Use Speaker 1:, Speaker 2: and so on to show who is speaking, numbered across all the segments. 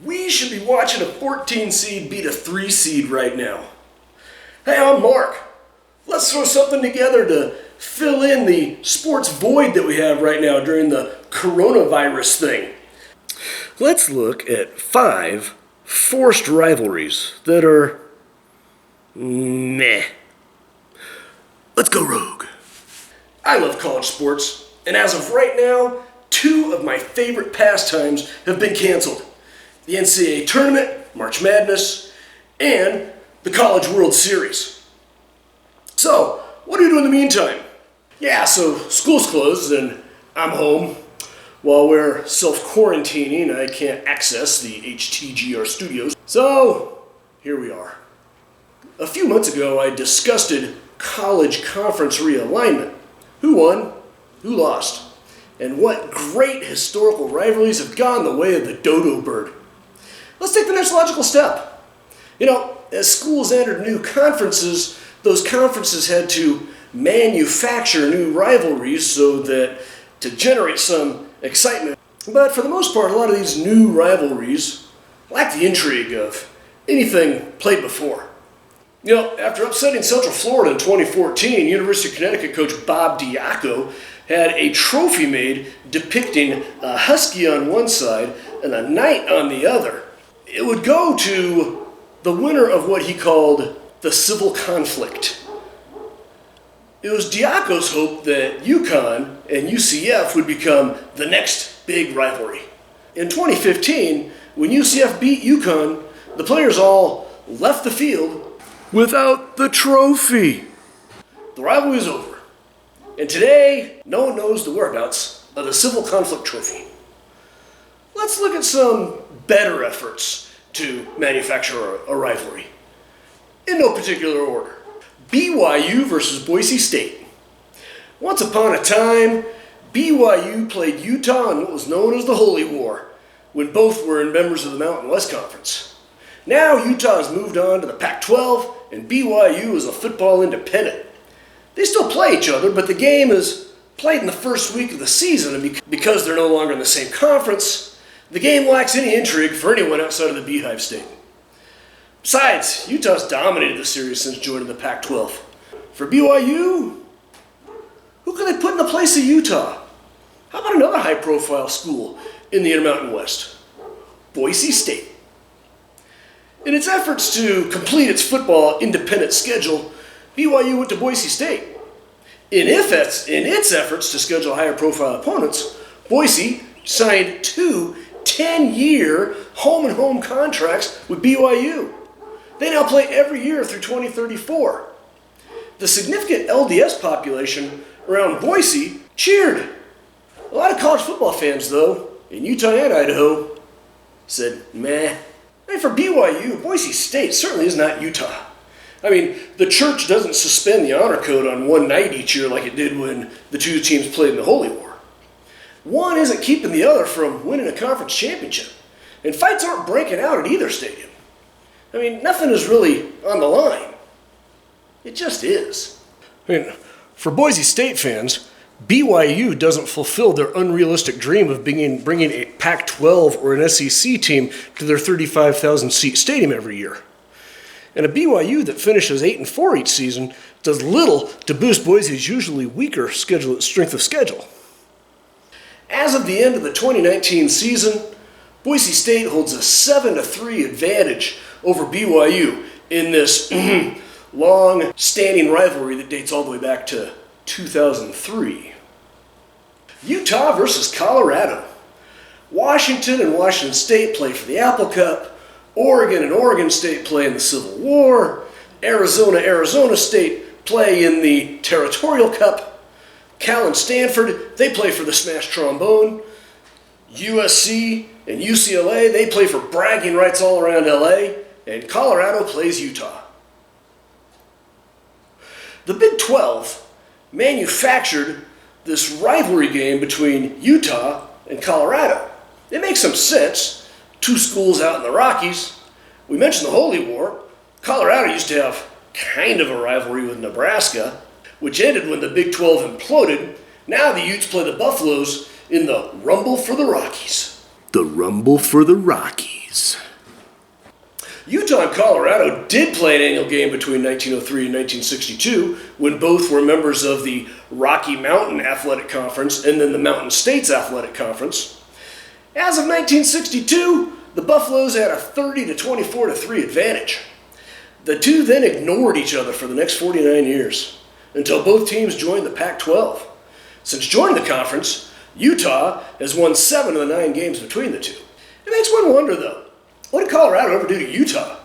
Speaker 1: We should be watching a 14 seed beat a 3 seed right now. Hey, I'm Mark. Let's throw something together to fill in the sports void that we have right now during the coronavirus thing. Let's look at 5 forced rivalries that are meh. Let's go rogue. I love college sports, and as of right now, 2 of my favorite pastimes have been canceled. The NCAA Tournament, March Madness, and the College World Series. So, what do you do in the meantime? Yeah, so school's closed and I'm home. While we're self-quarantining, I can't access the HTGR studios. So, here we are. A few months ago, I discussed college conference realignment. Who won? Who lost? And what great historical rivalries have gone the way of the dodo bird. Let's take the next logical step. As schools entered new conferences, those conferences had to manufacture new rivalries so that to generate some excitement. But for the most part, a lot of these new rivalries lack the intrigue of anything played before. After upsetting Central Florida in 2014, University of Connecticut coach Bob Diaco had a trophy made depicting a husky on one side and a knight on the other. It would go to the winner of what he called the civil conflict. It was Diaco's hope that UConn and UCF would become the next big rivalry. In 2015, when UCF beat UConn, the players all left the field without the trophy. The rivalry is over. And today, no one knows the whereabouts of the civil conflict trophy. Let's look at some better efforts to manufacture a rivalry. In no particular order. BYU versus Boise State. Once upon a time, BYU played Utah in what was known as the Holy War, when both were members of the Mountain West Conference. Now Utah has moved on to the Pac-12, and BYU is a football independent. They still play each other, but the game is played in the first week of the season, and because they're no longer in the same conference, the game lacks any intrigue for anyone outside of the Beehive State. Besides, Utah's dominated the series since joining the Pac-12. For BYU, who can they put in the place of Utah? How about another high-profile school in the Intermountain West? Boise State. In its efforts to complete its football independent schedule, BYU went to Boise State. In its efforts to schedule higher-profile opponents, Boise signed 2 10-year home-and-home contracts with BYU. They now play every year through 2034. The significant LDS population around Boise cheered. A lot of college football fans, though, in Utah and Idaho, said, meh. And for BYU, Boise State certainly is not Utah. The church doesn't suspend the honor code on one night each year like it did when the 2 teams played in the Holy War. One isn't keeping the other from winning a conference championship. And fights aren't breaking out at either stadium. Nothing is really on the line. It just is. For Boise State fans, BYU doesn't fulfill their unrealistic dream of bringing a Pac-12 or an SEC team to their 35,000-seat stadium every year. And a BYU that finishes 8-4 each season does little to boost Boise's usually weaker strength of schedule. As of the end of the 2019 season, Boise State holds a 7-3 advantage over BYU in this long-standing rivalry that dates all the way back to 2003. Utah versus Colorado. Washington and Washington State play for the Apple Cup. Oregon and Oregon State play in the Civil War. Arizona State play in the Territorial Cup. Cal and Stanford, they play for the Smash Trombone. USC and UCLA, they play for bragging rights all around LA. And Colorado plays Utah. The Big 12 manufactured this rivalry game between Utah and Colorado. It makes some sense. 2 schools out in the Rockies. We mentioned the Holy War. Colorado used to have kind of a rivalry with Nebraska, which ended when the Big 12 imploded. Now the Utes play the Buffaloes in the Rumble for the Rockies. The Rumble for the Rockies.
Speaker 2: Rivalries.
Speaker 1: Utah and Colorado did play an annual game between 1903 and 1962 when both were members of the Rocky Mountain Athletic Conference and then the Mountain States Athletic Conference. As of 1962, the Buffaloes had a 30-24-3 advantage. The two then ignored each other for the next 49 years until both teams joined the Pac-12. Since joining the conference, Utah has won 7 of the 9 games between the two. It makes one wonder, though, what did Colorado ever do to Utah?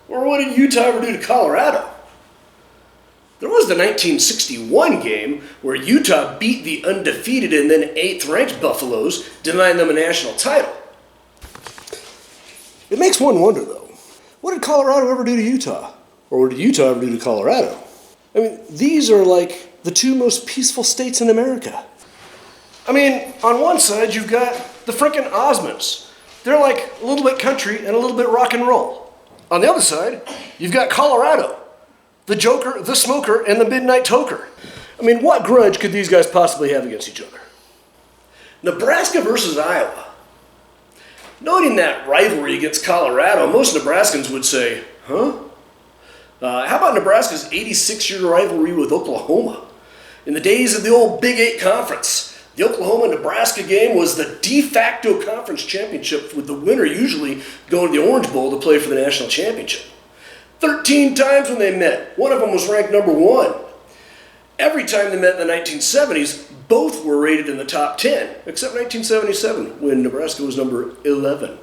Speaker 1: Or what did Utah ever do to Colorado? There was the 1961 game where Utah beat the undefeated and then 8th-ranked Buffaloes, denying them a national title. It makes one wonder, though, what did Colorado ever do to Utah? Or what did Utah ever do to Colorado? I mean, these are like the two most peaceful states in America. I mean, on one side, you've got the frickin' Osmonds. They're like a little bit country and a little bit rock and roll. On the other side, you've got Colorado, the Joker, the Smoker, and the Midnight Toker. I mean, what grudge could these guys possibly have against each other? Nebraska versus Iowa. Noting that rivalry against Colorado, most Nebraskans would say, huh? How about Nebraska's 86-year rivalry with Oklahoma? In the days of the old Big 8 Conference, the Oklahoma-Nebraska game was the de facto conference championship, with the winner usually going to the Orange Bowl to play for the national championship. 13 times when they met, one of them was ranked number 1. Every time they met in the 1970s, both were rated in the top 10, except 1977, when Nebraska was number 11.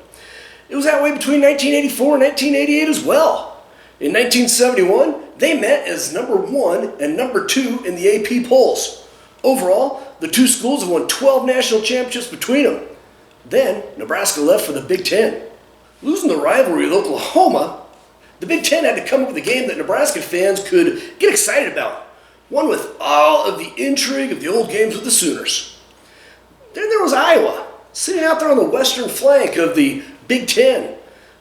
Speaker 1: It was that way between 1984 and 1988 as well. In 1971, they met as number 1 and number 2 in the AP polls. Overall, the two schools have won 12 national championships between them. Then, Nebraska left for the Big Ten. Losing the rivalry with Oklahoma, the Big Ten had to come up with a game that Nebraska fans could get excited about. One with all of the intrigue of the old games with the Sooners. Then there was Iowa, sitting out there on the western flank of the Big Ten.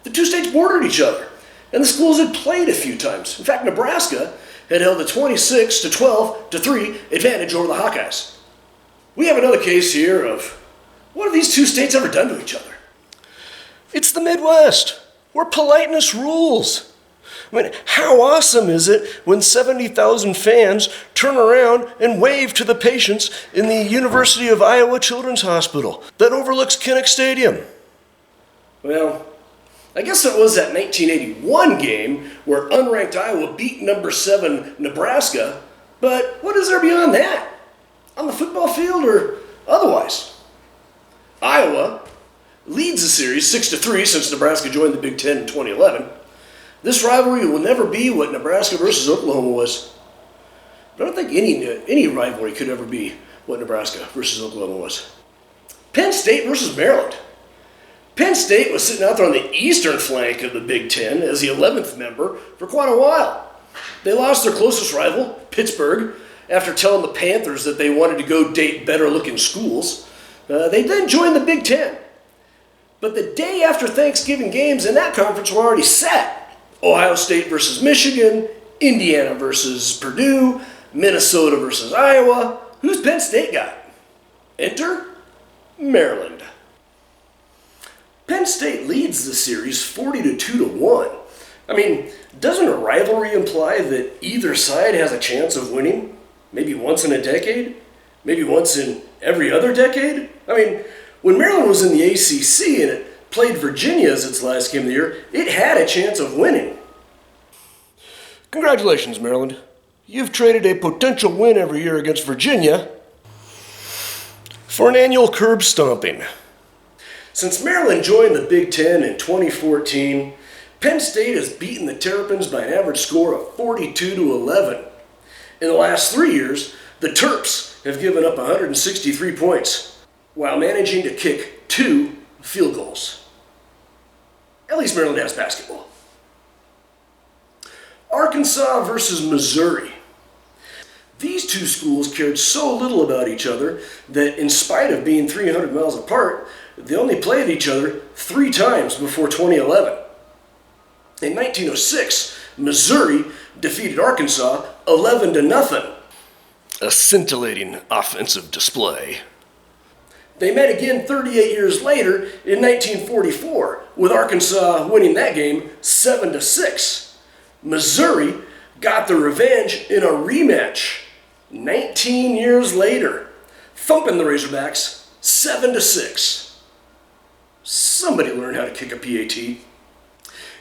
Speaker 1: The two states bordered each other, and the schools had played a few times. In fact, Nebraska had held a 26-12-3 advantage over the Hawkeyes. We have another case here of what have these two states ever done to each other? It's the Midwest, where politeness rules. I mean, how awesome is it when 70,000 fans turn around and wave to the patients in the University of Iowa Children's Hospital that overlooks Kinnick Stadium? Well, I guess it was that 1981 game where unranked Iowa beat number 7 Nebraska, but what is there beyond that? On the football field or otherwise? Iowa leads the series 6-3 since Nebraska joined the Big Ten in 2011. This rivalry will never be what Nebraska versus Oklahoma was. But I don't think any rivalry could ever be what Nebraska versus Oklahoma was. Penn State versus Maryland. Penn State was sitting out there on the eastern flank of the Big Ten as the 11th member for quite a while. They lost their closest rival, Pittsburgh, after telling the Panthers that they wanted to go date better-looking schools. They then joined the Big Ten. But the day after Thanksgiving games in that conference were already set. Ohio State versus Michigan, Indiana versus Purdue, Minnesota versus Iowa. Who's Penn State got? Enter Maryland. Penn State leads the series 40-2-1. I mean, doesn't a rivalry imply that either side has a chance of winning? Maybe once in a decade? Maybe once in every other decade? I mean, when Maryland was in the ACC and it played Virginia as its last game of the year, it had a chance of winning. Congratulations, Maryland. You've traded a potential win every year against Virginia for an annual curb stomping. Since Maryland joined the Big Ten in 2014, Penn State has beaten the Terrapins by an average score of 42-11. In the last 3 years, the Terps have given up 163 points, while managing to kick 2 field goals. At least Maryland has basketball. Arkansas versus Missouri. These two schools cared so little about each other that in spite of being 300 miles apart, they only played each other 3 times before 2011. In 1906, Missouri defeated Arkansas 11-0. A scintillating offensive display. They met again 38 years later in 1944, with Arkansas winning that game 7-6. Missouri got their revenge in a rematch 19 years later, thumping the Razorbacks 7-6. Somebody learned how to kick a PAT.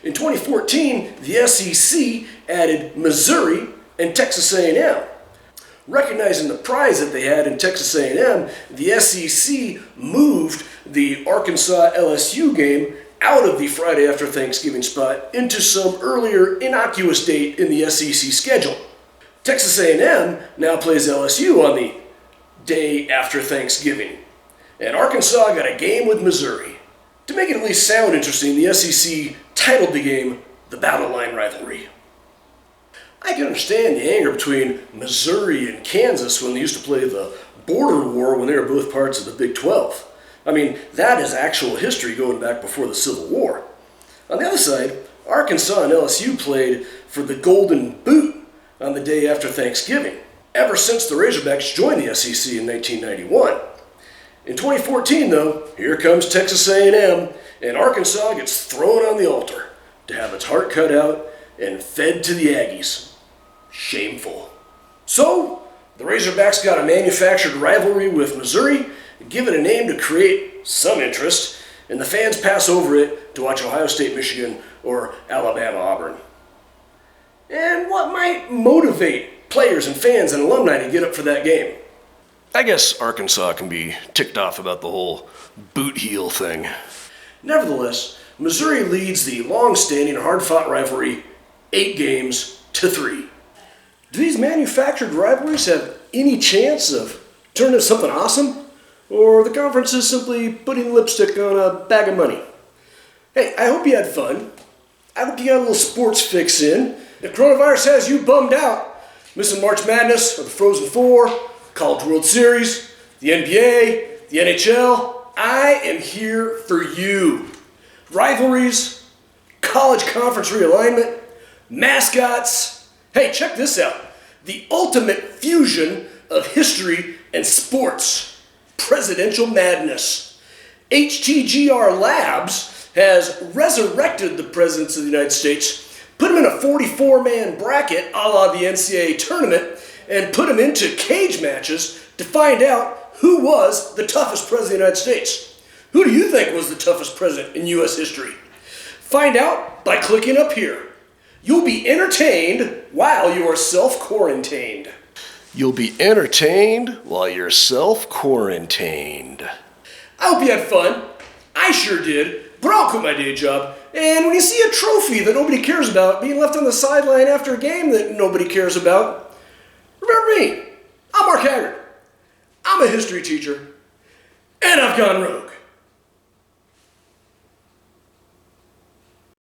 Speaker 1: In 2014, the SEC added Missouri and Texas A&M. Recognizing the prize that they had in Texas A&M, the SEC moved the Arkansas-LSU game out of the Friday after Thanksgiving spot into some earlier innocuous date in the SEC schedule. Texas A&M now plays LSU on the day after Thanksgiving, and Arkansas got a game with Missouri. To make it at least sound interesting, the SEC titled the game the Battle Line Rivalry. I can understand the anger between Missouri and Kansas when they used to play the border war when they were both parts of the Big 12. I mean, that is actual history going back before the Civil War. On the other side, Arkansas and LSU played for the Golden Boot on the day after Thanksgiving, ever since the Razorbacks joined the SEC in 1991. In 2014, though, here comes Texas A&M, and Arkansas gets thrown on the altar to have its heart cut out and fed to the Aggies. Shameful. So, the Razorbacks got a manufactured rivalry with Missouri, give it a name to create some interest, and the fans pass over it to watch Ohio State, Michigan, or Alabama, Auburn. And what might motivate players and fans and alumni to get up for that game? I guess Arkansas can be ticked off about the whole boot heel thing. Nevertheless, Missouri leads the long-standing, hard-fought rivalry 8-3. Do these manufactured rivalries have any chance of turning into something awesome? Or the conference is simply putting lipstick on a bag of money? Hey, I hope you had fun. I hope you got a little sports fix in. If coronavirus has you bummed out, missing March Madness or the Frozen Four, College World Series, the NBA, the NHL, I am here for you. Rivalries, college conference realignment, mascots. Hey, check this out. The ultimate fusion of history and sports. Presidential madness. HTGR Labs has resurrected the presidents of the United States, put him in a 44-man bracket a la the NCAA tournament, and put him into cage matches to find out who was the toughest president of the United States. Who do you think was the toughest president in U.S. history? Find out by clicking up here. You'll be entertained while you are self-quarantained. You'll be entertained while you're self-quarantained. I hope you had fun. I sure did, but I'll quit my day job. And when you see a trophy that nobody cares about being left on the sideline after a game that nobody cares about, remember me. I'm Mark Haggard. I'm a history teacher, and I've gone rogue.